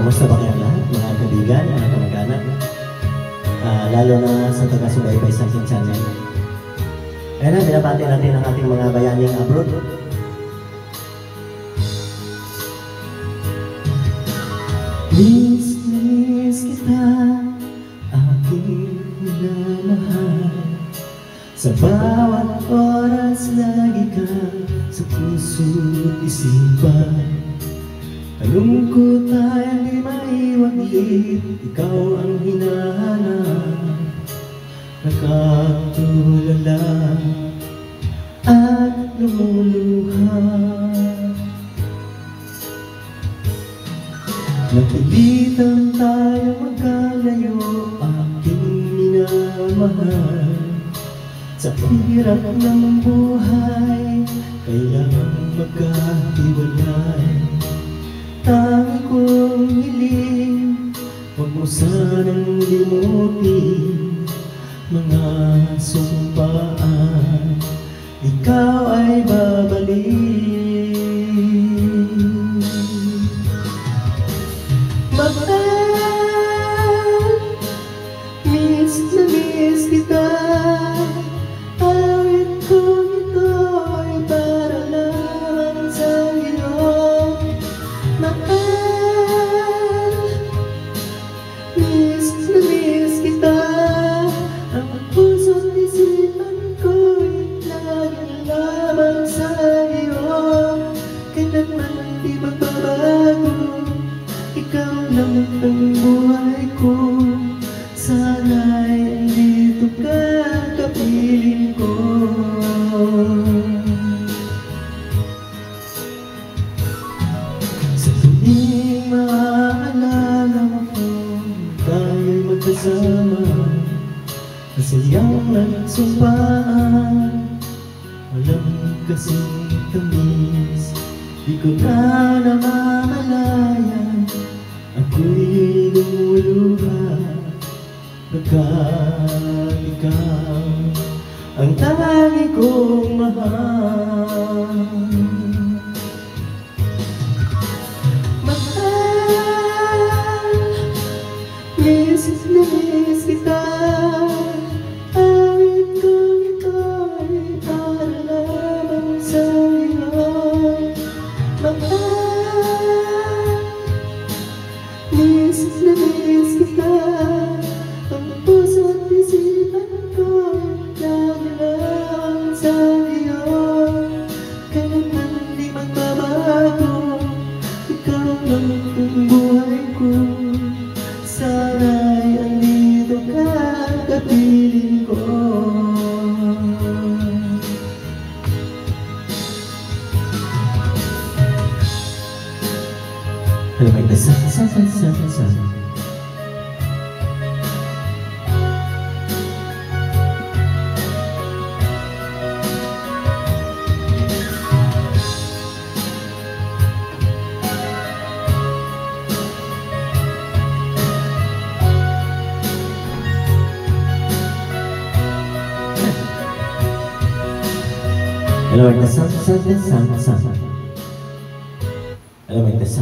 Kamusta ba kayo lahat, mga kaibigan, mga kamag-anak? Lalo na sa taga-subaybay sa aking channel. Ayan na, binabati natin ang ating mga bayaning abroad. Miss na miss kita, aking minamahal. Sa bawat oras lagi ka sa puso't isipan. Kalungkot ay di maiwaglit, ikaw ang hinahanap. Nakatulala at lumuluha. Napilitan tayo magkalayo, aking minamahal. Sa hirap ng buhay, kailangan magkahiwalay. Tangi kong hiling, huwag mo sanang limutin mga sumpaan, ikaw ay babalik. Mahal, miss na miss kita. Awit kong ito ay para lamang sa iyo. Mahal, miss na miss kita. Ang puso't isipan ko'y lagi lamang sa iyo. Kailanman di magbabago, ikaw lang ang buhay ko. Sana'y andito ka, kapiling ko. Sa tuwing maaalala mo, tayo'y magkasama. Masayang nagsumpaan, walang kasing tamis. Di ko na namamalayan, ako'y lumuluha. Pagkat ikaw ang tangi kong mahal. Mahal, miss na miss kita. Awit kong ito'y para lamang sa iyo. Mahal, miss na miss kita. Ang puso't isipan ko lagi lang sa iyo. Kailanman di magbabago, ikaw lang ang buhay ko. Sana'y andito ka, kapiling ko. Alam mo ito, sa Alam mo ito, sa